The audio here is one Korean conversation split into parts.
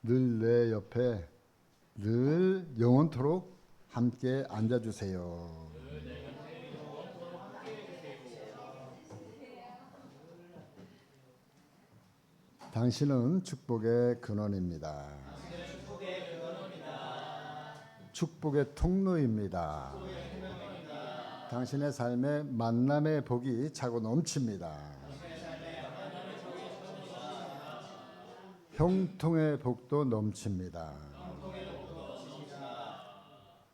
늘 내 옆에 늘 영원토록 함께 앉아주세요. 당신은 축복의 근원입니다. 축복의 통로입니다. 당신의 삶에 만남의 복이 차고 넘칩니다. 형통의 복도 넘칩니다.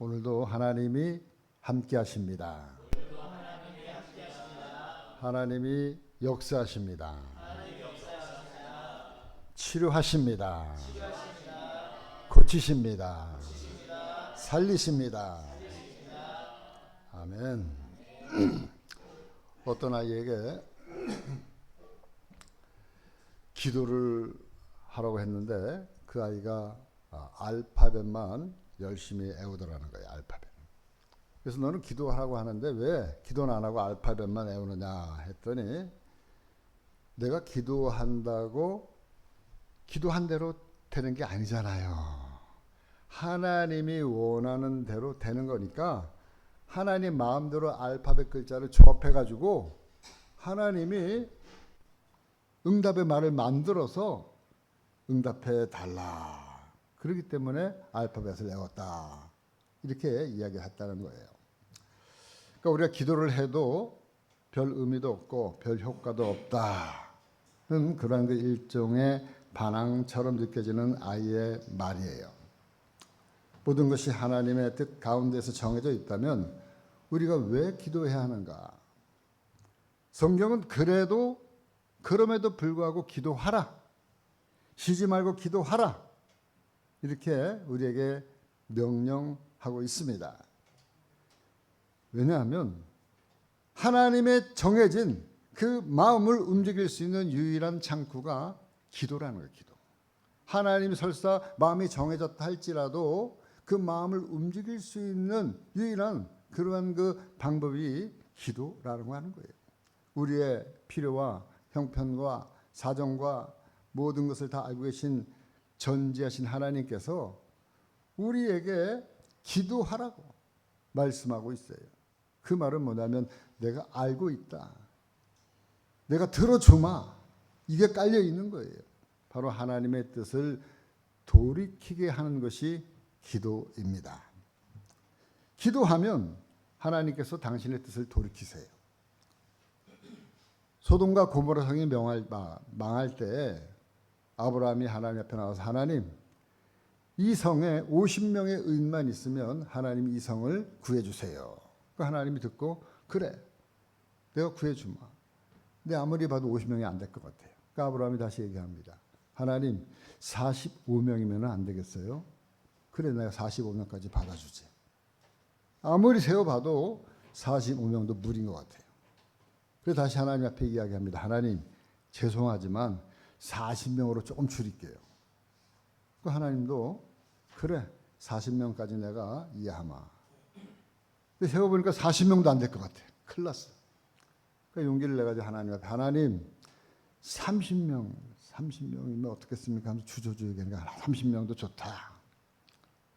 오늘도 하나님이 함께 하십니다. 하나님이 역사하십니다. 치료하십니다. 고치십니다. 살리십니다. 아멘. 어떤 아이에게 기도를 하라고 했는데 그 아이가 알파벳만 열심히 외우더라는 거예요. 알파벳. 그래서 너는 기도하라고 하는데 왜 기도는 안 하고 알파벳만 외우느냐 했더니 내가 기도한다고 기도한 대로 되는 게 아니잖아요. 하나님이 원하는 대로 되는 거니까 하나님 마음대로 알파벳 글자를 조합해가지고 하나님이 응답의 말을 만들어서 응답해 달라. 그렇기 때문에 알파벳을 외웠다. 이렇게 이야기했다는 거예요. 그러니까 우리가 기도를 해도 별 의미도 없고 별 효과도 없다는 그런 그 일종의 반항처럼 느껴지는 아이의 말이에요. 모든 것이 하나님의 뜻 가운데서 정해져 있다면 우리가 왜 기도해야 하는가? 성경은 그럼에도 불구하고 기도하라. 쉬지 말고 기도하라. 이렇게 우리에게 명령하고 있습니다. 왜냐하면 하나님의 정해진 그 마음을 움직일 수 있는 유일한 창구가 기도라는 거예요. 기도. 하나님이 설사 마음이 정해졌다 할지라도 그 마음을 움직일 수 있는 유일한 그러한 그 방법이 기도라는 거 하는 거예요. 우리의 필요와 형편과 사정과 모든 것을 다 알고 계신 전지하신 하나님께서 우리에게 기도하라고 말씀하고 있어요. 그 말은 뭐냐면 내가 알고 있다. 내가 들어주마. 이게 깔려 있는 거예요. 바로 하나님의 뜻을 돌이키게 하는 것이 기도입니다. 기도하면 하나님께서 당신의 뜻을 돌이키세요. 소돔과 고모라 성이 망할 때 아브라함이 하나님 앞에 나와서 하나님, 이 성에 50명의 의인만 있으면 하나님이 이 성을 구해주세요. 그 하나님이 듣고 그래, 내가 구해주마. 근데 아무리 봐도 50명이 안 될 것 같아요. 그러니까 아브라함이 다시 얘기합니다. 하나님, 45명이면 안 되겠어요? 그래, 내가 45명까지 받아주지. 아무리 세어봐도 45명도 무리인 것 같아요. 그래서 다시 하나님 앞에 이야기합니다. 하나님, 죄송하지만 40명으로 조금 줄일게요. 그 하나님도 그래, 40명까지 내가 이해하마. 근데 세어보니까 40명도 안 될 것 같아요. 큰일 났어. 그러니까 용기를 내가지고 하나님 앞에 하나님 30명이면 어떻겠습니까? 하면서 주저주의니까 30명도 좋다.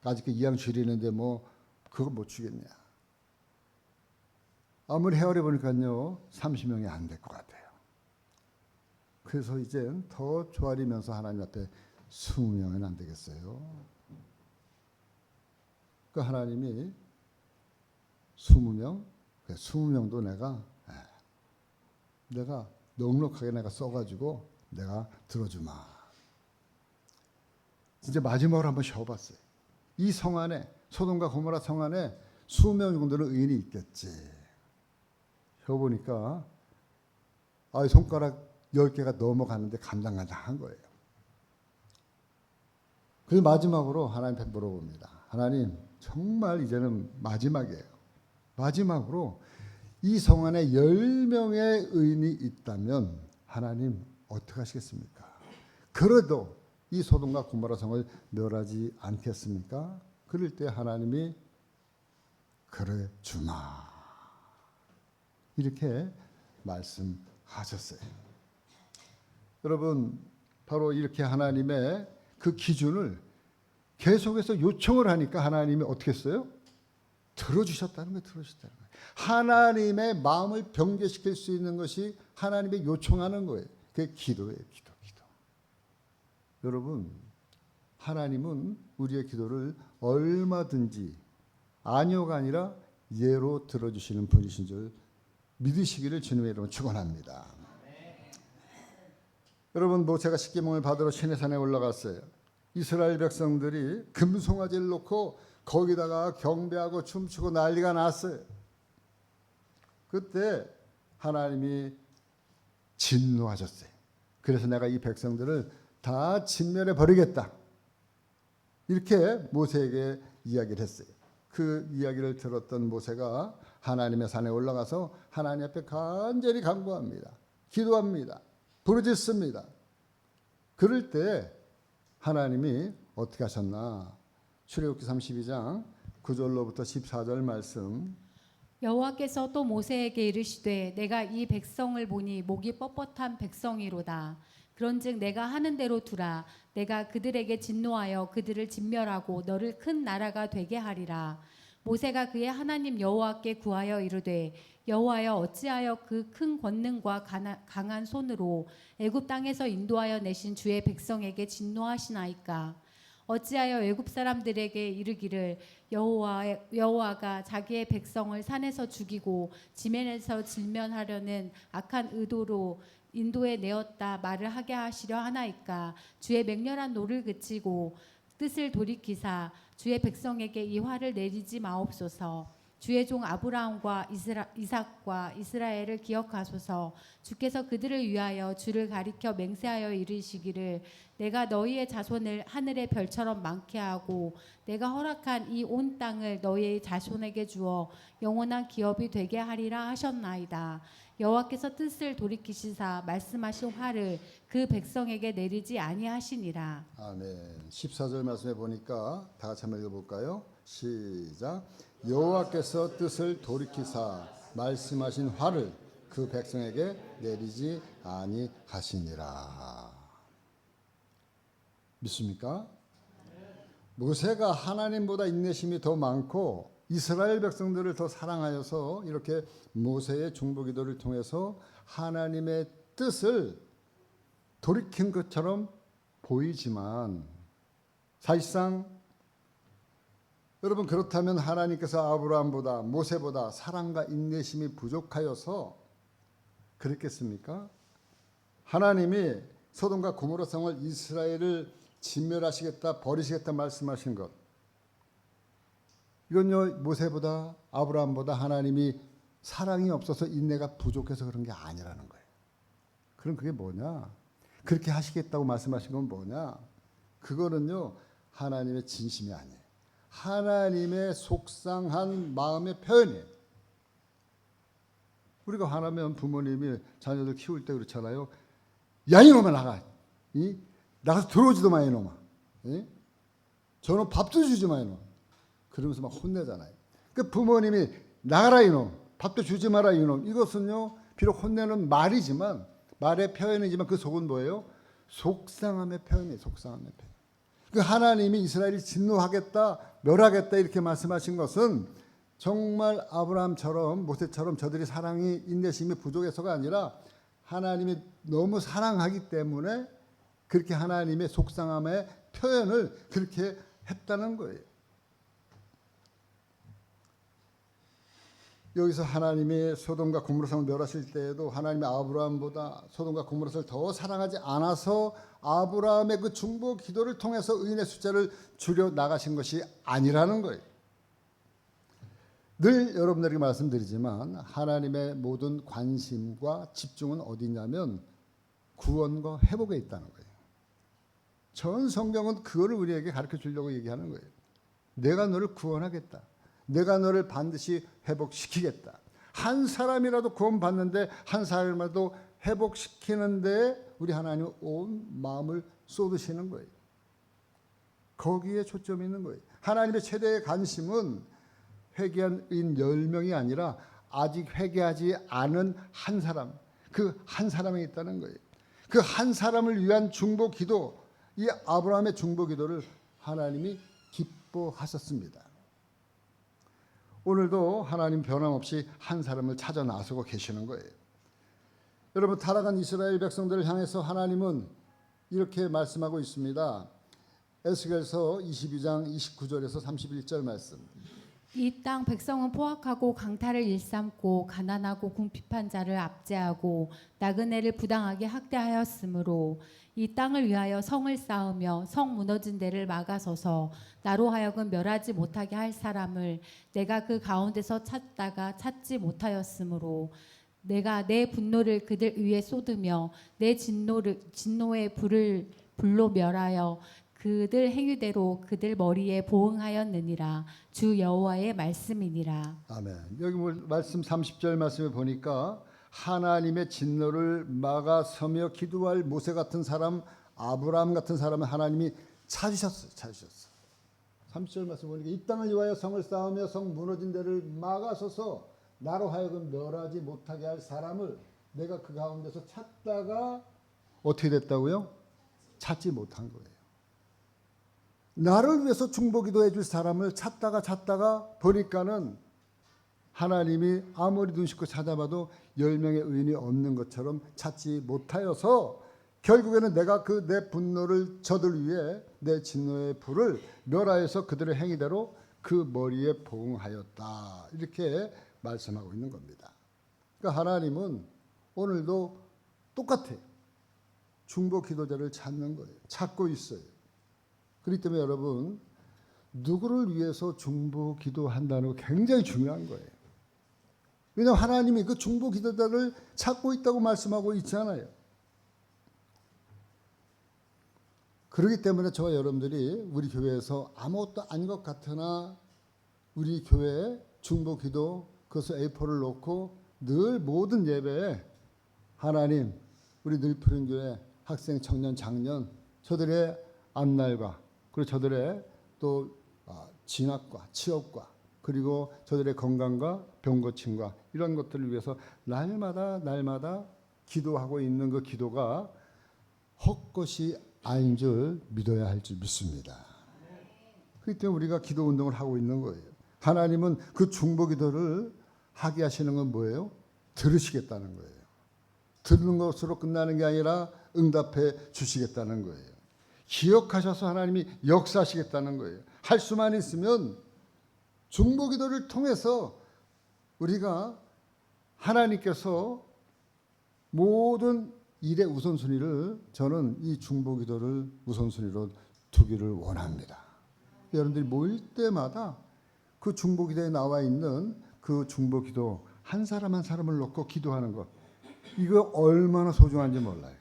아직 이왕 줄이는데 뭐 그거 못 주겠냐. 아무리 헤아려 보니까요 30명이 안 될 것 같아요. 그래서 이제 더 조아리면서 하나님 앞에 20명은 안 되겠어요. 그 하나님이 20명, 20명도 내가 넉넉하게 내가 써가지고 내가 들어주마. 이제 마지막으로 한번 쉬어봤어요. 이 성 안에 소돔과 고모라 성 안에 수명 정도는 의인이 있겠지. 쉬어보니까 손가락 10개가 넘어가는데 간당간당한 거예요. 그래서 마지막으로 하나님 앞에 물어봅니다. 하나님, 정말 이제는 마지막이에요. 마지막으로 이 성 안에 10명의 의인이 있다면 하나님 어떻게 하시겠습니까? 그래도 이 소돔과 고모라 성을 멸하지 않겠습니까? 그럴 때 하나님이 그래 주마. 이렇게 말씀하셨어요. 여러분, 바로 이렇게 하나님의 그 기준을 계속해서 요청을 하니까 하나님이 어떻게 했어요? 들어주셨다는 거예요. 들어주셨다는 거예요. 하나님의 마음을 병제시킬 수 있는 것이 하나님의 요청하는 거예요. 그게 기도예요. 기도. 여러분, 하나님은 우리의 기도를 얼마든지 아니오가 아니라 예로 들어주시는 분이신 줄 믿으시기를 주님의 이름으로 축원합니다. 여러분, 모세가 십계명을 받으러 시내산에 올라갔어요. 이스라엘 백성들이 금송아지를 놓고 거기다가 경배하고 춤추고 난리가 났어요. 그때 하나님이 진노하셨어요. 그래서 내가 이 백성들을 다 진멸해 버리겠다. 이렇게 모세에게 이야기를 했어요. 그 이야기를 들었던 모세가 하나님의 산에 올라가서 하나님 앞에 간절히 간구합니다. 기도합니다. 부르짖습니다. 그럴 때 하나님이 어떻게 하셨나? 출애굽기 32장 9절로부터 14절 말씀. 여호와께서 또 모세에게 이르시되 내가 이 백성을 보니 목이 뻣뻣한 백성이로다. 그런즉 내가 하는 대로 두라. 내가 그들에게 진노하여 그들을 진멸하고 너를 큰 나라가 되게 하리라. 모세가 그의 하나님 여호와께 구하여 이르되 여호와여 어찌하여 그 큰 권능과 강한 손으로 애굽 땅에서 인도하여 내신 주의 백성에게 진노하시나이까. 어찌하여 애굽 사람들에게 이르기를 여호와가 자기의 백성을 산에서 죽이고 지면에서 질면하려는 악한 의도로 인도에 내었다 말을 하게 하시려 하나이까. 주의 맹렬한 노를 그치고 뜻을 돌이키사 주의 백성에게 이 화를 내리지 마옵소서. 주의 종 아브라함과 이삭과 이스라엘을 기억하소서. 주께서 그들을 위하여 주를 가리켜 맹세하여 이르시기를 내가 너희의 자손을 하늘의 별처럼 많게 하고 내가 허락한 이 온 땅을 너희의 자손에게 주어 영원한 기업이 되게 하리라 하셨나이다. 여호와께서 뜻을 돌이키시사 말씀하신 화를 그 백성에게 내리지 아니하시니라. 아멘. 14절 말씀에 보니까 다 같이 한번 읽어볼까요? 시작. 여호와께서 뜻을 돌이키사 말씀하신 화를 그 백성에게 내리지 아니하시니라. 믿습니까? 모세가 하나님보다 인내심이 더 많고 이스라엘 백성들을 더 사랑하여서 이렇게 모세의 중보기도를 통해서 하나님의 뜻을 돌이킨 것처럼 보이지만 사실상 여러분, 그렇다면 하나님께서 아브라함보다 모세보다 사랑과 인내심이 부족하여서 그랬겠습니까? 하나님이 소돔과 고모라 성을 이스라엘을 진멸하시겠다, 버리시겠다 말씀하신 것, 이건요 모세보다 아브라함보다 하나님이 사랑이 없어서 인내가 부족해서 그런 게 아니라는 거예요. 그럼 그게 뭐냐? 그렇게 하시겠다고 말씀하신 건 뭐냐? 그거는요 하나님의 진심이 아니에요. 하나님의 속상한 마음의 표현이에요. 우리가 화나면 부모님이 자녀들 키울 때 그렇잖아요. 야 이놈아 나가. 나가서 들어오지도 마 이놈아. 저는 밥도 주지 마 이놈. 그러면서 막 혼내잖아요. 그 부모님이 나가라 이놈. 밥도 주지 마라 이놈. 이것은요 비록 혼내는 말이지만 말의 표현이지만 그 속은 뭐예요? 속상함의 표현이에요. 속상함의 표현. 그 하나님이 이스라엘이 진노하겠다, 멸하겠다 이렇게 말씀하신 것은 정말 아브라함처럼 모세처럼 저들이 사랑이 인내심이 부족해서가 아니라 하나님이 너무 사랑하기 때문에 그렇게 하나님의 속상함의 표현을 그렇게 했다는 거예요. 여기서 하나님이 소돔과 고모라성을 멸하실 때에도 하나님이 아브라함보다 소돔과 고모라성을 더 사랑하지 않아서 아브라함의 그 중보 기도를 통해서 의인의 숫자를 줄여 나가신 것이 아니라는 거예요. 늘 여러분들에게 말씀드리지만 하나님의 모든 관심과 집중은 어디 있냐면 구원과 회복에 있다는 거예요. 전 성경은 그거를 우리에게 가르쳐 주려고 얘기하는 거예요. 내가 너를 구원하겠다. 내가 너를 반드시 회복시키겠다. 한 사람이라도 구원받는데 한 사람이라도 회복시키는데 우리 하나님은 온 마음을 쏟으시는 거예요. 거기에 초점이 있는 거예요. 하나님의 최대의 관심은 회개한 의인 10명이 아니라 아직 회개하지 않은 한 사람, 그 한 사람에 있다는 거예요. 그 한 사람을 위한 중보 기도, 이 아브라함의 중보 기도를 하나님이 기뻐하셨습니다. 오늘도 하나님 변함없이 한 사람을 찾아 나서고 계시는 거예요. 여러분, 타락한 이스라엘 백성들을 향해서 하나님은 이렇게 말씀하고 있습니다. 에스겔서 22장 29절에서 31절 말씀. 이 땅 백성은 포악하고 강탈을 일삼고 가난하고 궁핍한 자를 압제하고 나그네를 부당하게 학대하였으므로 이 땅을 위하여 성을 쌓으며 성 무너진 데를 막아서서 나로 하여금 멸하지 못하게 할 사람을 내가 그 가운데서 찾다가 찾지 못하였으므로 내가 내 분노를 그들 위에 쏟으며 내 진노의 불로 멸하여 그들 행위대로 그들 머리에 보응하였느니라. 주 여호와의 말씀이니라. 아멘. 여기 말씀 30절 말씀에 보니까 하나님의 진노를 막아서며 기도할 모세 같은 사람, 아브라함 같은 사람을 하나님이 찾으셨어요. 30절 말씀 보니까 이 땅을 위하여 성을 쌓으며 성 무너진 데를 막아서서 나로 하여금 멸하지 못하게 할 사람을 내가 그 가운데서 찾다가 어떻게 됐다고요? 찾지 못한 거예요. 나를 위해서 중보기도해 줄 사람을 찾다가 보니까는 하나님이 아무리 눈 씻고 찾아봐도 10명의 의인이 없는 것처럼 찾지 못하여서 결국에는 내가 그 내 분노를 저들 위해 내 진노의 불을 멸하여서 그들의 행위대로 그 머리에 보응하였다. 이렇게 말씀하고 있는 겁니다. 그러니까 하나님은 오늘도 똑같아요. 중보 기도자를 찾는 거예요. 찾고 있어요. 그렇기 때문에 여러분, 누구를 위해서 중보 기도한다는 거 굉장히 중요한 거예요. 왜냐하면 하나님이 그 중보 기도자를 찾고 있다고 말씀하고 있잖아요. 그렇기 때문에 저와 여러분들이 우리 교회에서 아무것도 아닌 것 같으나 우리 교회에 중보 기도, 그것을 A4를 놓고 늘 모든 예배에 하나님, 우리 늘푸른교회 학생, 청년, 장년, 저들의 앞날과 그리고 저들의 또 진학과 취업과 그리고 저들의 건강과 병고침과 이런 것들을 위해서 날마다 기도하고 있는 그 기도가 헛것이 아닌 줄 믿어야 할 줄 믿습니다. 그렇기 때문에 우리가 기도 운동을 하고 있는 거예요. 하나님은 그 중보 기도를 하게 하시는 건 뭐예요? 들으시겠다는 거예요. 듣는 것으로 끝나는 게 아니라 응답해 주시겠다는 거예요. 기억하셔서 하나님이 역사하시겠다는 거예요. 할 수만 있으면 중보 기도를 통해서 우리가 하나님께서 모든 일의 우선순위를 저는 이 중보 기도를 우선순위로 두기를 원합니다. 여러분들이 모일 때마다 그 중보 기도에 나와 있는 그 중보 기도 한 사람 한 사람을 놓고 기도하는 것, 이거 얼마나 소중한지 몰라요.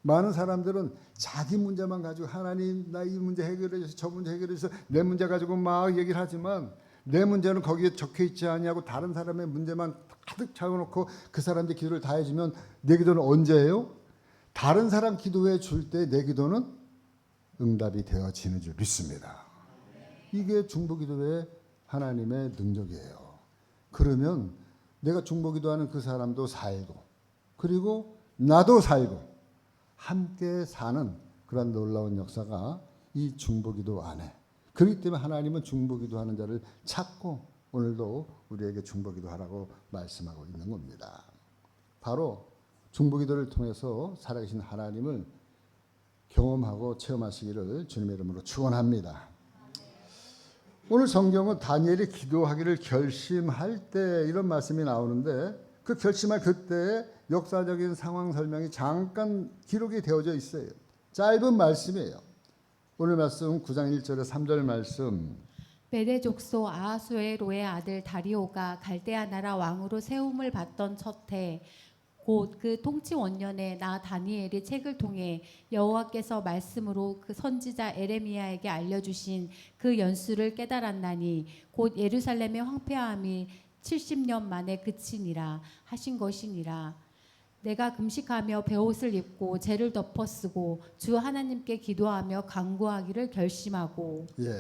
많은 사람들은 자기 문제만 가지고 하나님 나 이 문제 해결해 주세요, 저 문제 해결해 주세요, 내 문제 가지고 막 얘기를 하지만 내 문제는 거기에 적혀 있지 아니하고 다른 사람의 문제만 가득 채워놓고 그 사람들 기도를 다 해주면 내 기도는 언제 해요? 다른 사람 기도해 줄 때 내 기도는 응답이 되어지는 줄 믿습니다. 이게 중보기도의 하나님의 능력이에요. 그러면 내가 중보기도하는 그 사람도 살고 그리고 나도 살고 함께 사는 그런 놀라운 역사가 이 중보기도 안에. 그렇기 때문에 하나님은 중보기도하는 자를 찾고 오늘도 우리에게 중보기도하라고 말씀하고 있는 겁니다. 바로 중보기도를 통해서 살아계신 하나님을 경험하고 체험하시기를 주님의 이름으로 축원합니다. 오늘 성경은 다니엘이 기도하기를 결심할 때 이런 말씀이 나오는데 그 결심할 그때의 역사적인 상황 설명이 잠깐 기록이 되어져 있어요. 짧은 말씀이에요. 오늘 말씀 9장 1절에 3절 말씀. 메대 족속 아하수에로의 아들 다리오가 갈대아 나라 왕으로 세움을 받던 첫해 곧 그 통치 원년에 나 다니엘이 책을 통해 여호와께서 말씀으로 그 선지자 에레미야에게 알려주신 그 연수를 깨달았나니 곧 예루살렘의 황폐함이 70년 만에 그치니라 하신 것이니라. 내가 금식하며 베옷을 입고 재를 덮어 쓰고 주 하나님께 기도하며 간구하기를 결심하고. 예.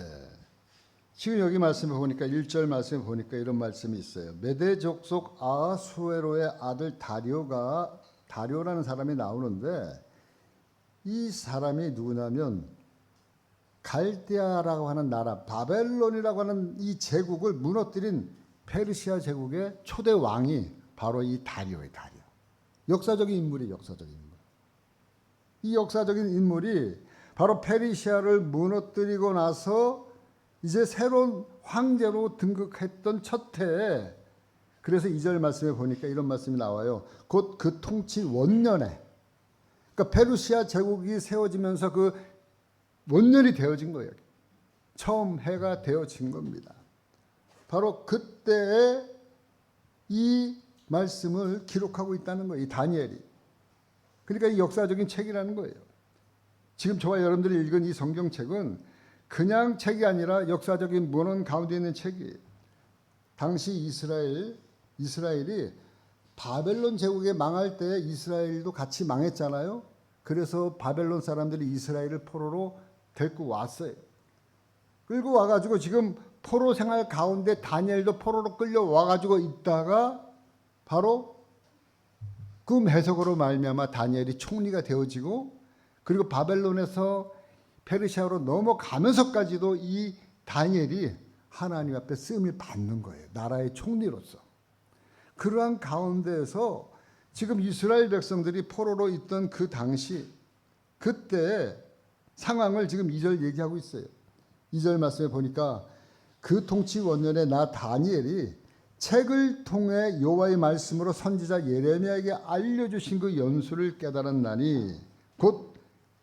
지금 여기 말씀을 보니까 1절 말씀을 보니까 이런 말씀이 있어요. 메대 족속 아하수에로의 아들 다리오라는 사람이 나오는데 이 사람이 누구냐면 갈대아라고 하는 나라, 바벨론이라고 하는 이 제국을 무너뜨린 페르시아 제국의 초대 왕이 바로 이 다리오예요. 다리오. 역사적인 인물이 역사적인 인물. 이 역사적인 인물이 바로 페르시아를 무너뜨리고 나서 이제 새로운 황제로 등극했던 첫 해에, 그래서 2절 말씀에 보니까 이런 말씀이 나와요. 곧 그 통치 원년에, 그러니까 페르시아 제국이 세워지면서 그 원년이 되어진 거예요. 처음 해가 되어진 겁니다. 바로 그때에 이 말씀을 기록하고 있다는 거예요. 이 다니엘이. 그러니까 이 역사적인 책이라는 거예요. 지금 저와 여러분들이 읽은 이 성경책은 그냥 책이 아니라 역사적인 문헌 가운데 있는 책이에요. 당시 이스라엘이 바벨론 제국에 망할 때 이스라엘도 같이 망했잖아요. 그래서 바벨론 사람들이 이스라엘을 포로로 데리고 왔어요. 끌고 와가지고 지금 포로 생활 가운데 다니엘도 포로로 끌려와가지고 있다가 바로 꿈 해석으로 말미암아 다니엘이 총리가 되어지고, 그리고 바벨론에서 페르시아로 넘어가면서까지도 이 다니엘이 하나님 앞에 쓰임을 받는 거예요. 나라의 총리로서. 그러한 가운데에서 지금 이스라엘 백성들이 포로로 있던 그 당시, 그때 상황을 지금 2절 얘기하고 있어요. 2절 말씀에 보니까 그 통치 원년에 나 다니엘이 책을 통해 여호와의 말씀으로 선지자 예레미야에게 알려주신 그 연수를 깨달았나니 곧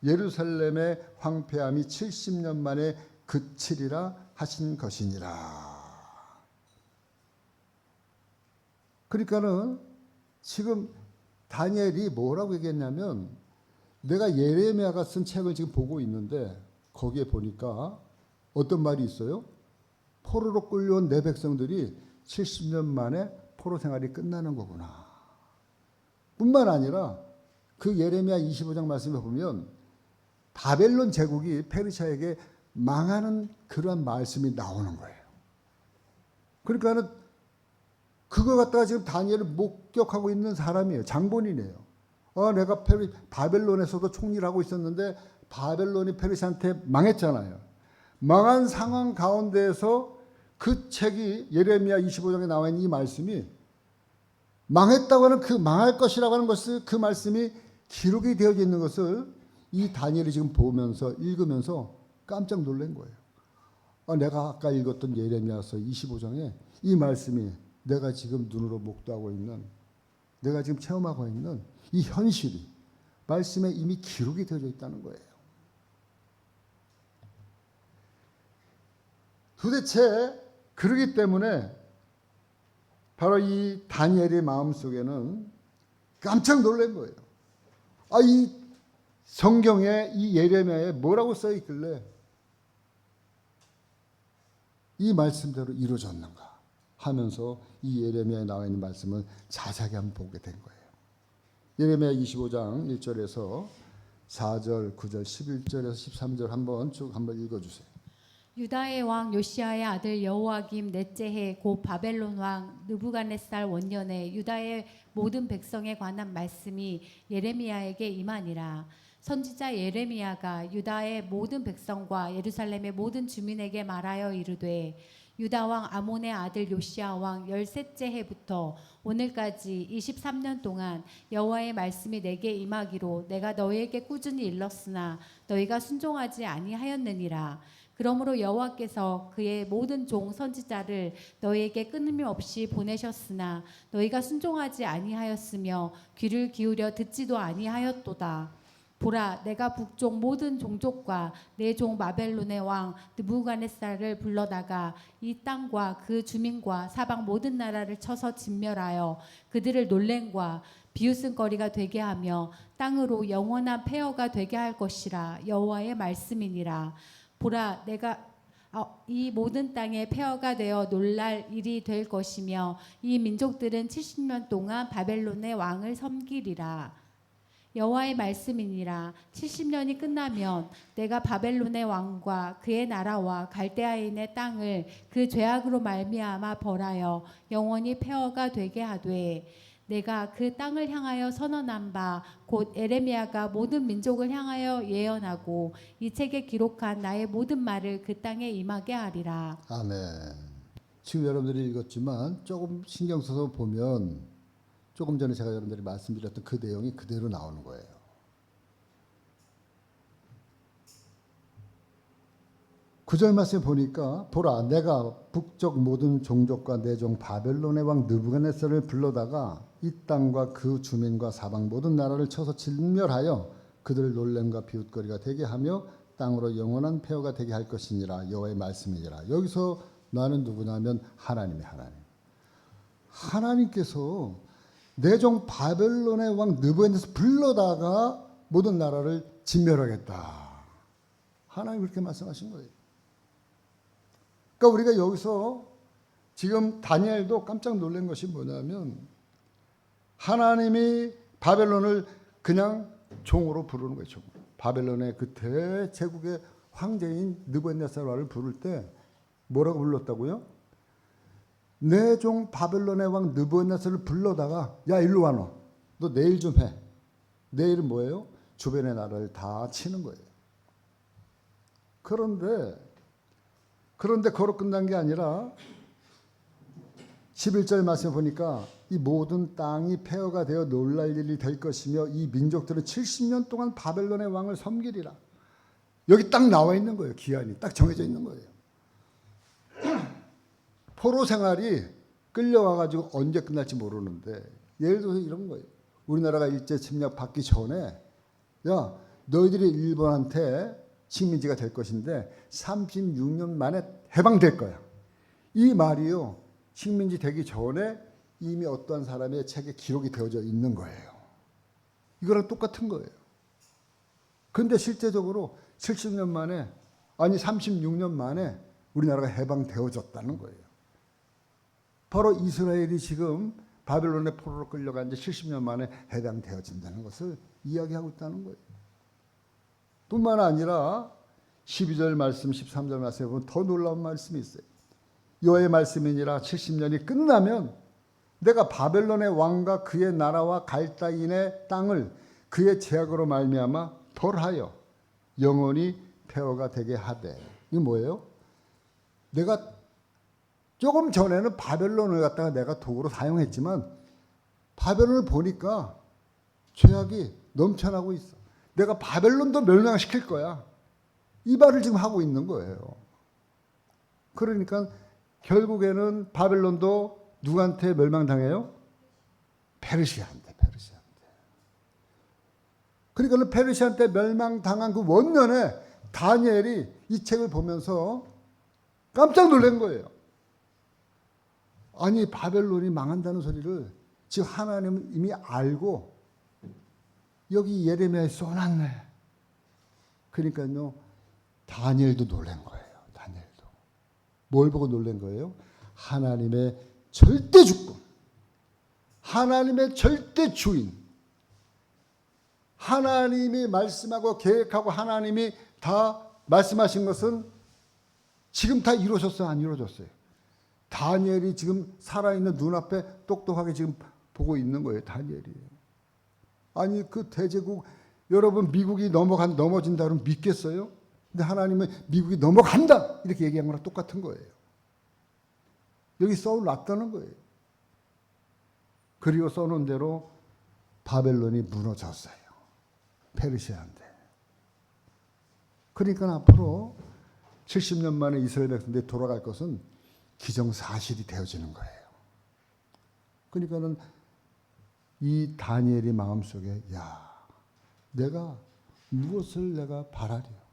예루살렘의 황폐함이 70년 만에 그치리라 하신 것이니라. 그러니까는 지금 다니엘이 뭐라고 얘기했냐면, 내가 예레미야가 쓴 책을 지금 보고 있는데 거기에 보니까 어떤 말이 있어요? 포로로 끌려온 내 백성들이 70년 만에 포로 생활이 끝나는 거구나. 뿐만 아니라 그 예레미야 25장 말씀에 보면 바벨론 제국이 페르시아에게 망하는 그러한 말씀이 나오는 거예요. 그러니까는 그거 갖다가 지금 다니엘을 목격하고 있는 사람이에요. 장본인이에요. 내가 바벨론에서도 총리를 하고 있었는데 바벨론이 페르시아한테 망했잖아요. 망한 상황 가운데에서 그 책이 예레미야 25장에 나와 있는 이 말씀이 망했다고 하는 그 망할 것이라고 하는 것을, 그 말씀이 기록이 되어져 있는 것을 이 다니엘이 지금 보면서 읽으면서 깜짝 놀란 거예요. 내가 아까 읽었던 예레미야서 25장에 이 말씀이 내가 지금 눈으로 목도하고 있는, 내가 지금 체험하고 있는 이 현실이 말씀에 이미 기록이 되어져 있다는 거예요. 도대체 그러기 때문에 바로 이 다니엘의 마음속에는 깜짝 놀란 거예요. 이 성경에 이 예레미야에 뭐라고 써 있길래 이 말씀대로 이루어졌는가 하면서 이 예레미야에 나와 있는 말씀을 자세하게 한번 보게 된 거예요. 예레미야 25장 1절에서 4절, 9절, 11절에서 13절 한번 읽어주세요. 유다의 왕 요시아의 아들 여호와김 넷째 해 곧 바벨론 왕 느부갓네살 원년에 유다의 모든 백성에 관한 말씀이 예레미야에게 임하니라. 선지자 예레미야가 유다의 모든 백성과 예루살렘의 모든 주민에게 말하여 이르되, 유다 왕 아몬의 아들 요시야 왕 13째 해부터 오늘까지 23년 동안 여호와의 말씀이 내게 임하기로 내가 너희에게 꾸준히 일렀으나 너희가 순종하지 아니하였느니라. 그러므로 여호와께서 그의 모든 종 선지자를 너희에게 끊임없이 보내셨으나 너희가 순종하지 아니하였으며 귀를 기울여 듣지도 아니하였도다. 보라, 내가 북쪽 모든 종족과 내 종 바벨론의 왕 느부갓네살을 불러다가 이 땅과 그 주민과 사방 모든 나라를 쳐서 진멸하여 그들을 놀램과 비웃음거리가 되게 하며 땅으로 영원한 폐허가 되게 할 것이라. 여호와의 말씀이니라. 보라, 내가 이 모든 땅에 폐허가 되어 놀랄 일이 될 것이며 이 민족들은 70년 동안 바벨론의 왕을 섬기리라. 여호와의 말씀이니라. 70년이 끝나면 내가 바벨론의 왕과 그의 나라와 갈대아인의 땅을 그 죄악으로 말미암아 벌하여 영원히 폐허가 되게 하되, 내가 그 땅을 향하여 선언한 바 곧 에레미야가 모든 민족을 향하여 예언하고 이 책에 기록한 나의 모든 말을 그 땅에 임하게 하리라. 아멘. 지금 여러분들이 읽었지만 조금 신경 써서 보면 조금 전에 제가 여러분들이 말씀드렸던 그 내용이 그대로 나오는 거예요. 구절 말씀에 보니까 보라 내가 북쪽 모든 종족과 내 종 바벨론의 왕 느부갓네살을 불러다가 이 땅과 그 주민과 사방 모든 나라를 쳐서 진멸하여 그들을 놀램과 비웃거리가 되게 하며 땅으로 영원한 폐허가 되게 할 것이니라. 여호와의 말씀이니라. 여기서 나는 누구냐면 하나님의 하나님. 하나님께서 내 종 바벨론의 왕 느부갓네살 불러다가 모든 나라를 진멸하겠다. 하나님 그렇게 말씀하신 거예요. 그러니까 우리가 여기서 지금 다니엘도 깜짝 놀란 것이 뭐냐면 하나님이 바벨론을 그냥 종으로 부르는 거예요. 바벨론의 그 대제국의 황제인 느부갓네살을 부를 때 뭐라고 불렀다고요? 내 종 바벨론의 왕 느부갓네살을 불러다가 야 일로 와 너 내일 좀 해. 내일은 뭐예요? 주변의 나라를 다 치는 거예요. 그런데 거로 끝난 게 아니라 11절 말씀에 보니까 이 모든 땅이 폐허가 되어 놀랄 일이 될 것이며 이 민족들은 70년 동안 바벨론의 왕을 섬기리라. 여기 딱 나와 있는 거예요. 기한이 딱 정해져 있는 거예요. 포로 생활이 끌려와가지고 언제 끝날지 모르는데 예를 들어서 이런 거예요. 우리나라가 일제 침략 받기 전에 야 너희들이 일본한테 식민지가 될 것인데 36년 만에 해방될 거야. 이 말이요. 식민지 되기 전에 이미 어떠한 사람의 책에 기록이 되어져 있는 거예요. 이거랑 똑같은 거예요. 그런데 실제적으로 70년 만에 아니 36년 만에 우리나라가 해방되어졌다는 거예요. 바로 이스라엘이 지금 바벨론의 포로로 끌려간 지 70년 만에 해방되어진다는 것을 이야기하고 있다는 거예요. 뿐만 아니라 12절 말씀, 13절 말씀에 보면 더 놀라운 말씀이 있어요. 여호와의 말씀이니라 70년이 끝나면 내가 바벨론의 왕과 그의 나라와 갈다인의 땅을 그의 제약으로 말미암아 벌하여 영원히 폐허가 되게 하되. 이게 뭐예요? 내가 조금 전에는 바벨론을 갖다가 내가 도구로 사용했지만 바벨론을 보니까 죄악이 넘쳐나고 있어. 내가 바벨론도 멸망시킬 거야. 이 말을 지금 하고 있는 거예요. 그러니까 결국에는 바벨론도 누구한테 멸망당해요? 페르시아한테. 그러니까 페르시아한테 멸망당한 그 원년에 다니엘이 이 책을 보면서 깜짝 놀란 거예요. 아니 바벨론이 망한다는 소리를 지금 하나님은 이미 알고 여기 예레미야에 써놨네. 그러니까요 다니엘도 놀란 거예요. 다니엘도 뭘 보고 놀란 거예요? 하나님의 절대 주권, 하나님의 절대 주인, 하나님이 말씀하고 계획하고 하나님이 다 말씀하신 것은 지금 다 이루어졌어요? 안 이루어졌어요? 다니엘이 지금 살아있는 눈앞에 똑똑하게 지금 보고 있는 거예요. 다니엘이. 아니 그 대제국 여러분 미국이 넘어진다 그러면 믿겠어요? 근데 하나님은 미국이 넘어간다 이렇게 얘기한 거랑 똑같은 거예요. 여기 써놨다는 거예요. 그리고 써놓은 대로 바벨론이 무너졌어요. 페르시아한테. 그러니까 앞으로 70년 만에 이스라엘 백성들이 돌아갈 것은 기정사실이 되어지는 거예요. 그러니까는 이 다니엘의 마음속에 내가 무엇을 내가 바라리요?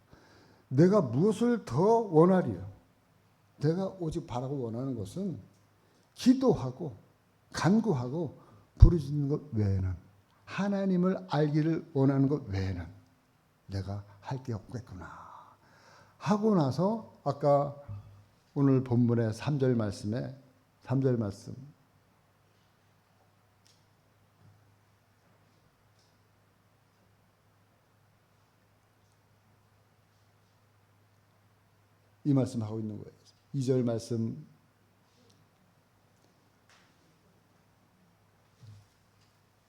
내가 무엇을 더 원하리요? 내가 오직 바라고 원하는 것은 기도하고 간구하고 부르짖는 것 외에는 하나님을 알기를 원하는 것 외에는 내가 할 게 없겠구나 하고 나서 아까 오늘 본문의 3절 말씀에 3절 말씀 이 말씀하고 있는 거예요. 2절 말씀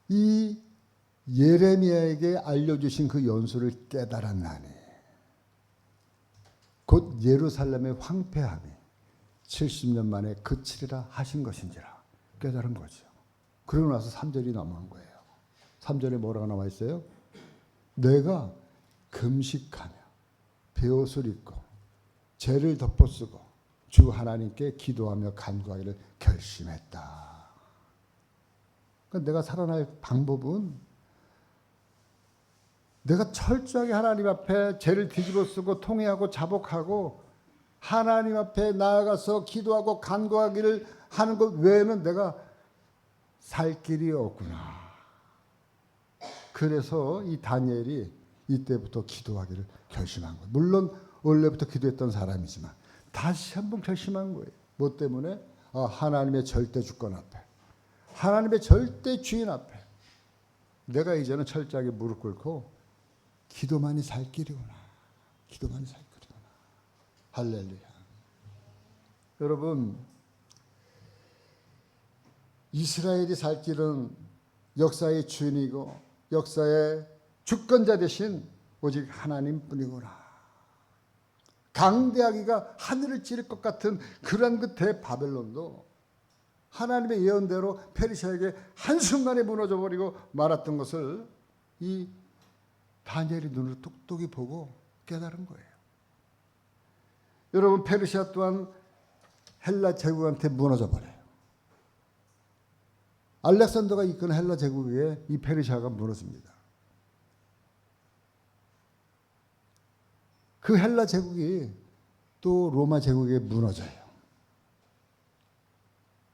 이 예레미야에게 알려주신 그 연수를 깨달았나니 곧 예루살렘의 황폐함이 70년 만에 그치리라 하신 것인지라 깨달은 거죠. 그러고 나서 3절이 넘어간 거예요. 3절에 뭐라고 나와 있어요? 내가 금식하며 베옷을 입고 죄를 덮어쓰고 주 하나님께 기도하며 간구하기를 결심했다. 그러니까 내가 살아날 방법은 내가 철저하게 하나님 앞에 죄를 뒤집어쓰고 통회하고 자복하고 하나님 앞에 나아가서 기도하고 간구하기를 하는 것 외에는 내가 살 길이 없구나. 그래서 이 다니엘이 이때부터 기도하기를 결심한 거예요. 물론 원래부터 기도했던 사람이지만 다시 한번 결심한 거예요. 뭐 때문에? 하나님의 절대 주권 앞에, 하나님의 절대 주인 앞에 내가 이제는 철저하게 무릎 꿇고 기도만이 살 길이구나. 기도만이 살 길이구나. 할렐루야. 여러분, 이스라엘이 살 길은 역사의 주인이고 역사의 주권자 대신 오직 하나님뿐이구나. 강대하기가 하늘을 찌를 것 같은 그러한 그 대바벨론도 하나님의 예언대로 페르시아에게 한순간에 무너져 버리고 말았던 것을 이 다니엘이 눈으로 똑똑히 보고 깨달은 거예요. 여러분, 페르시아 또한 헬라 제국한테 무너져 버려요. 알렉산더가 이끄는 헬라 제국에 이 페르시아가 무너집니다. 그 헬라 제국이 또 로마 제국에 무너져요.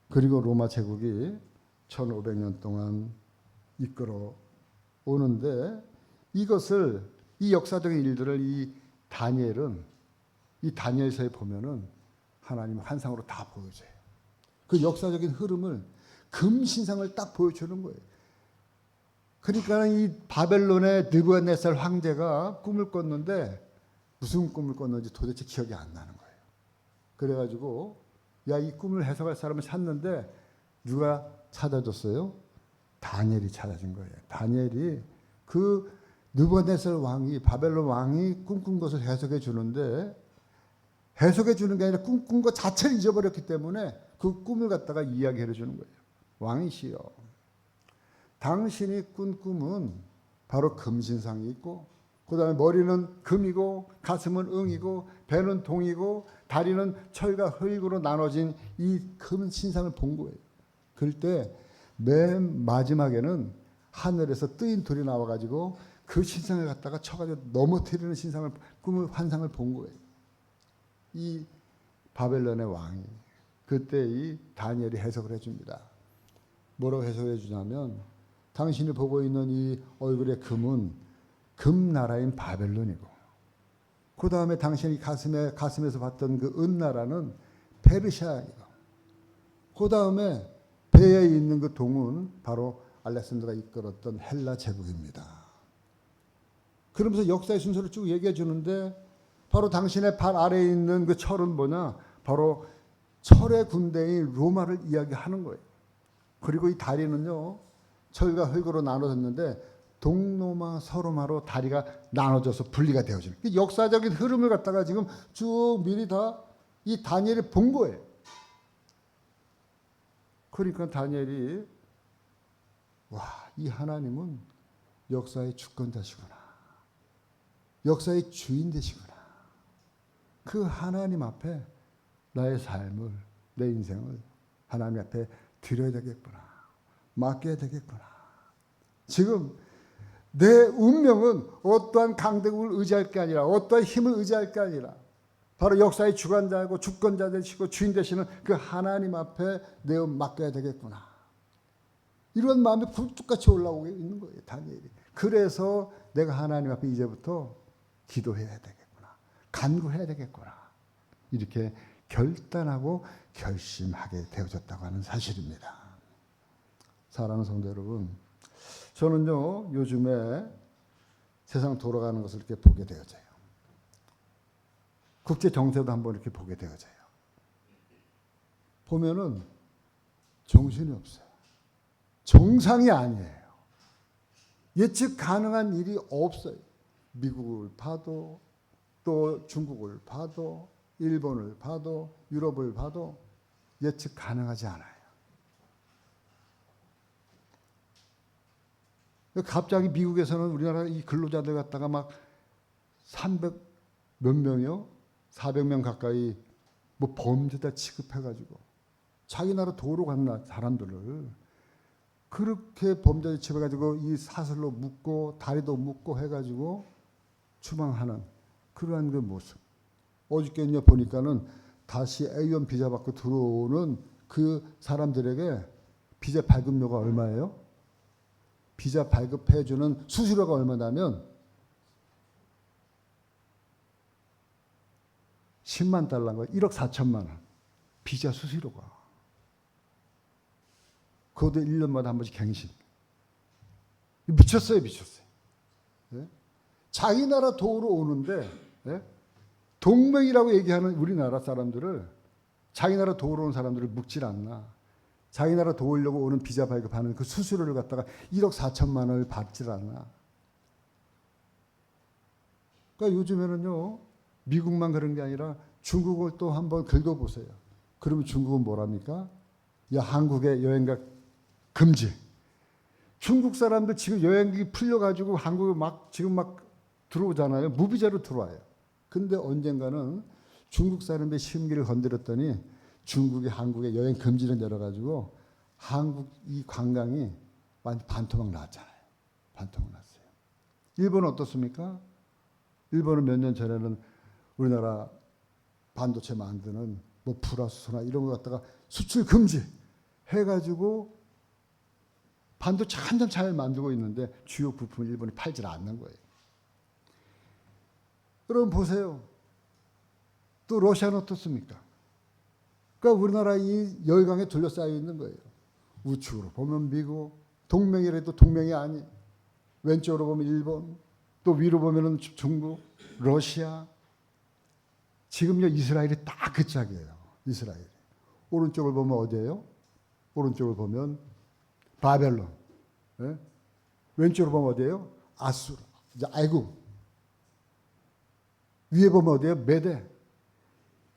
그리고 로마 제국이 1500년 동안 이끌어 오는데 이것을, 이 역사적인 일들을 이 다니엘서에 보면은 하나님 환상으로 다 보여줘요. 그 역사적인 흐름을 금신상을 딱 보여주는 거예요. 그러니까 이 바벨론의 느부갓네살 황제가 꿈을 꿨는데 무슨 꿈을 꿨는지 도대체 기억이 안 나는 거예요. 그래가지고 이 꿈을 해석할 사람을 찾는데 누가 찾아줬어요? 다니엘이 찾아준 거예요. 다니엘이 그 느부갓네살 왕이, 바벨론 왕이 꿈꾼 것을 해석해 주는데 해석해 주는 게 아니라 꿈꾼 것 자체를 잊어버렸기 때문에 그 꿈을 갖다가 이야기해 주는 거예요. 왕이시여, 당신이 꾼 꿈은 바로 금신상이 있고 그 다음에 머리는 금이고 가슴은 응이고 배는 동이고 다리는 철과 흙으로 나눠진 이 금신상을 본 거예요. 그럴 때 맨 마지막에는 하늘에서 뜨인 돌이 나와가지고 그 신상을 갖다가 쳐가지고 넘어뜨리는 꿈을 환상을 본 거예요. 이 바벨론의 왕이 그때 이 다니엘이 해석을 해줍니다. 뭐라고 해석해 주냐면 당신이 보고 있는 이 얼굴의 금은 금나라인 바벨론이고 그 다음에 당신이 가슴에서 봤던 그 은나라는 페르시아이고 그 다음에 배에 있는 그 동은 바로 알렉산더가 이끌었던 헬라 제국입니다. 그러면서 역사의 순서를 쭉 얘기해 주는데 바로 당신의 발 아래에 있는 그 철은 뭐냐? 바로 철의 군대인 로마를 이야기하는 거예요. 그리고 이 다리는요, 철과 흙으로 나눠졌는데 동로마, 서로마로 다리가 나눠져서 분리가 되어지는 역사적인 흐름을 갖다가 지금 쭉 미리 다 이 다니엘이 본 거예요. 그러니까 다니엘이 이 하나님은 역사의 주권자시구나. 역사의 주인 되시구나. 그 하나님 앞에 나의 삶을, 내 인생을 하나님 앞에 드려야 되겠구나. 맡겨야 되겠구나. 지금 내 운명은 어떠한 강대국을 의지할 게 아니라 어떠한 힘을 의지할 게 아니라 바로 역사의 주관자이고 주권자 되시고 주인 되시는 그 하나님 앞에 내어 맡겨야 되겠구나. 이런 마음이 굴뚝같이 올라오고 있는 거예요. 다니엘이. 그래서 내가 하나님 앞에 이제부터 기도해야 되겠구나. 간구해야 되겠구나. 이렇게 결단하고 결심하게 되어졌다고 하는 사실입니다. 사랑하는 성도 여러분, 저는요 요즘에 세상 돌아가는 것을 이렇게 보게 되어져요. 국제 정세도 한번 이렇게 보게 되어져요. 보면은 정신이 없어요. 정상이 아니에요. 예측 가능한 일이 없어요. 미국을 봐도 또 중국을 봐도 일본을 봐도 유럽을 봐도 예측 가능하지 않아요. 갑자기 미국에서는 우리나라 이 근로자들 갖다가 막 300 몇 명이요? 400명 가까이 뭐 범죄자 취급해가지고 자기 나라 도로 간 사람들을 그렇게 범죄자 취급해가지고 이 사슬로 묶고 다리도 묶고 해가지고 추방하는 그러한 그 모습. 어저께냐 보니까는 다시 A1 비자 받고 들어오는 그 사람들에게 비자 발급료가 얼마예요? 비자 발급해주는 수수료가 얼마냐면 10만 달러인 거예요. 1억 4천만 원. 비자 수수료가. 그것도 1년마다 한 번씩 갱신. 미쳤어요, 미쳤어요. 예? 자기 나라 도우러 오는데, 예? 동맹이라고 얘기하는 우리나라 사람들을, 자기 나라 도우러 온 사람들을 묵질 않나. 자기 나라 도우려고 오는 비자 발급하는 그 수수료를 갖다가 1억 4천만 원을 받질 않나. 그러니까 요즘에는요, 미국만 그런 게 아니라 중국을 또 한번 긁어보세요. 그러면 중국은 뭐랍니까? 야, 한국의 여행가 금지. 중국 사람들 지금 여행기 풀려가지고 한국에 지금 막 들어오잖아요. 무비자로 들어와요. 근데 언젠가는 중국 사람의 심기를 건드렸더니 중국이 한국에 여행 금지를 내려가지고 한국 이 관광이 완전 반토막 났잖아요. 반토막 났어요. 일본은 어떻습니까? 일본은 몇 년 전에는 우리나라 반도체 만드는 뭐 불화수소나 이런 거 갖다가 수출 금지 해가지고 반도체 한참 잘 만들고 있는데 주요 부품을 일본이 팔질 않는 거예요. 여러분 보세요. 또 러시아는 어떻습니까? 그러니까 우리나라 이 열강에 둘러싸여 있는 거예요. 우측으로 보면 미국, 동맹이라도 동맹이 아니. 왼쪽으로 보면 일본, 또 위로 보면은 중국, 러시아. 지금요 이스라엘이 딱 그 짝이에요. 이스라엘. 오른쪽을 보면 어디예요? 오른쪽을 보면 바벨론. 예? 왼쪽으로 보면 어디예요? 아수르. 이제 애굽. 위에 보면 어디예요? 메대.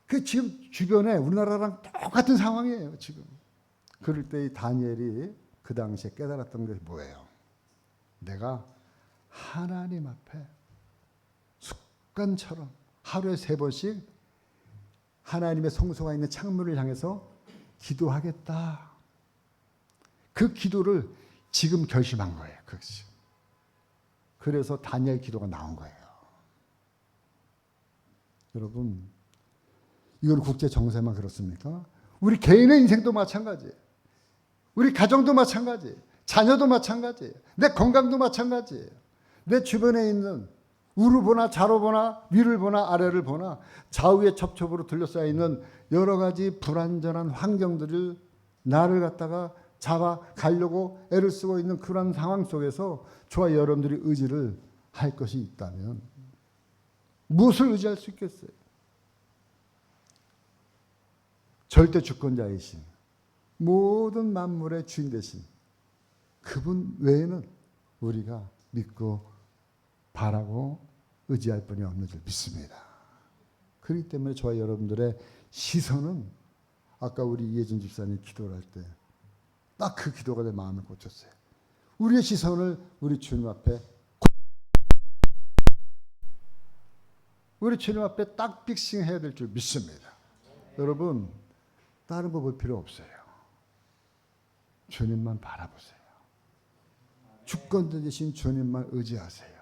그 지금 주변에 우리나라랑 똑같은 상황이에요. 지금. 그럴 때 이 다니엘이 그 당시에 깨달았던 것이 뭐예요? 내가 하나님 앞에 습관처럼 하루에 3번씩 하나님의 성소가 있는 창문을 향해서 기도하겠다. 그 기도를 지금 결심한 거예요. 그것이. 그래서 다니엘 기도가 나온 거예요. 여러분, 이건 국제 정세만 그렇습니까? 우리 개인의 인생도 마찬가지예요. 우리 가정도 마찬가지예요. 자녀도 마찬가지예요. 내 건강도 마찬가지예요. 내 주변에 있는 우로 보나 좌로 보나 위를 보나 아래를 보나 좌우에 첩첩으로 둘러싸여 있는 여러 가지 불완전한 환경들을 나를 갖다가 잡아가려고 애를 쓰고 있는 그런 상황 속에서 저와 여러분들이 의지를 할 것이 있다면 무엇을 의지할 수 있겠어요? 절대 주권자이신 모든 만물의 주인 되신 그분 외에는 우리가 믿고 바라고 의지할 분이 없는 줄 믿습니다. 그렇기 때문에 저와 여러분들의 시선은 아까 우리 이혜진 집사님 기도를 할 때 딱 그 기도가 내 마음을 꽂혔어요. 우리의 시선을 우리 주님 앞에 딱 픽싱해야 될 줄 믿습니다. 여러분 다른 거 볼 필요 없어요. 주님만 바라보세요. 주권 되신 주님만 의지하세요.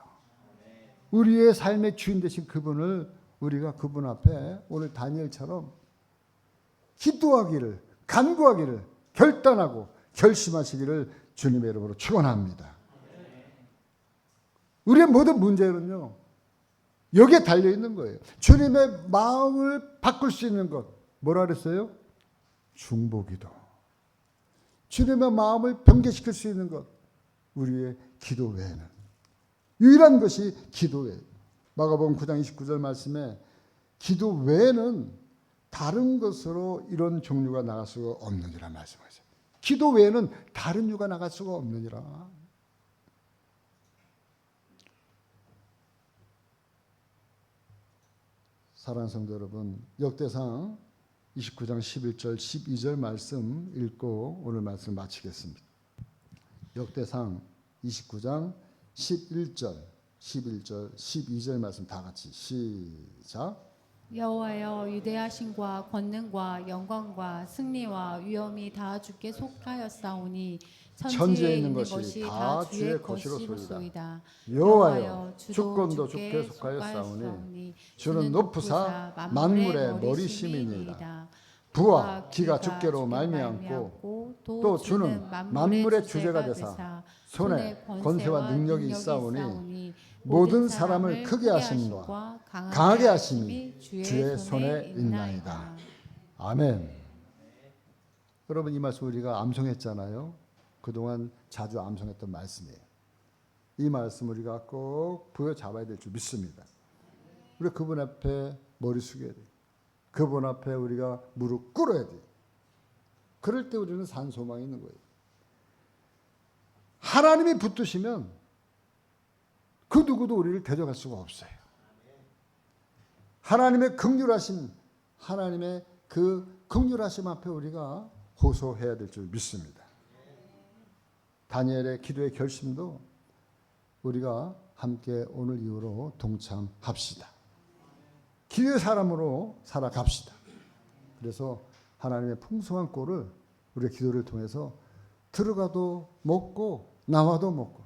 우리의 삶의 주인 되신 그분을 우리가 그분 앞에 오늘 다니엘처럼 기도하기를, 간구하기를 결단하고 결심하시기를 주님의 이름으로 축원합니다. 우리의 모든 문제는요 여기에 달려 있는 거예요. 주님의 마음을 바꿀 수 있는 것 뭐라 그랬어요? 중보기도. 주님의 마음을 변개시킬 수 있는 것 우리의 기도 외에는 유일한 것이 기도예요. 마가복음 9장 29절 말씀에 기도 외에는 다른 것으로 이런 종류가 나갈 수가 없느니라 말씀하세요. 기도 외에는 다른 유가 나갈 수가 없느니라. 사랑하는 성도 여러분, 역대상 29장 11절 12절 말씀 읽고 오늘 말씀 마치겠습니다. 역대상 29장 11절 11절 12절 말씀 다 같이 시작. 여호와여, 유대하 신과 권능과 영광과 승리와 위엄이 다 주께 속하였사오니 천지에 있는 것이 다 주의 것이로소이다. 여호와여, 주권도 주께 속하였사오니 주는 높으사 만물의 머리심이니이다. 부와 기가 주께로 말미암고 또 주는 만물의 주제가 되사 손에 권세와 능력이 있사오니 모든 사람을 크게 하심과 강하게 하심이 주의 손에 있나이다. 아멘. 여러분, 이 말씀 우리가 암송했잖아요. 그동안 자주 암송했던 말씀이에요. 이 말씀 우리가 꼭 부여잡아야 될 줄 믿습니다. 우리 그분 앞에 머리 숙여야 돼요. 그분 앞에 우리가 무릎 꿇어야 돼요. 그럴 때 우리는 산 소망이 있는 거예요. 하나님이 붙드시면 그 누구도 우리를 데려갈 수가 없어요. 하나님의 긍휼하심, 하나님의 그 긍휼하심 앞에 우리가 호소해야 될 줄 믿습니다. 다니엘의 기도의 결심도 우리가 함께 오늘 이후로 동참합시다. 기도의 사람으로 살아갑시다. 그래서 하나님의 풍성한 꼴을 우리의 기도를 통해서 들어가도 먹고 나와도 먹고.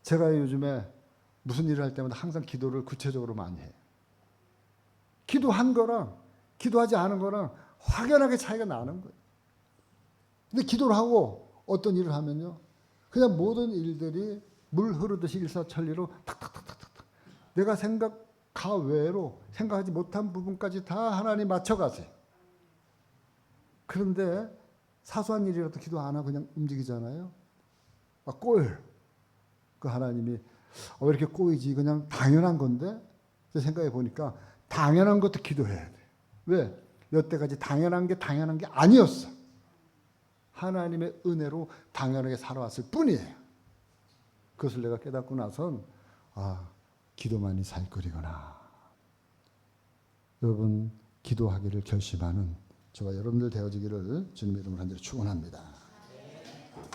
제가 요즘에 무슨 일을 할 때마다 항상 기도를 구체적으로 많이 해요. 기도한 거랑 기도하지 않은 거랑 확연하게 차이가 나는 거예요. 근데 기도를 하고 어떤 일을 하면요, 그냥 모든 일들이 물 흐르듯이 일사천리로 탁탁탁탁탁 내가 생각가 외로 생각하지 못한 부분까지 다 하나님 맞춰가세요. 그런데 사소한 일이라도 기도 안 하고 그냥 움직이잖아요. 그 하나님이 왜 이렇게 꼬이지? 그냥 당연한 건데? 생각해 보니까 당연한 것도 기도해야 돼. 왜? 여태까지 당연한 게 아니었어. 하나님의 은혜로 당연하게 살아왔을 뿐이에요. 그것을 내가 깨닫고 나선 기도만이 살 거리구나. 여러분, 기도하기를 결심하는 저와 여러분들 되어지기를 주님의 이름으로 간절히 축원합니다.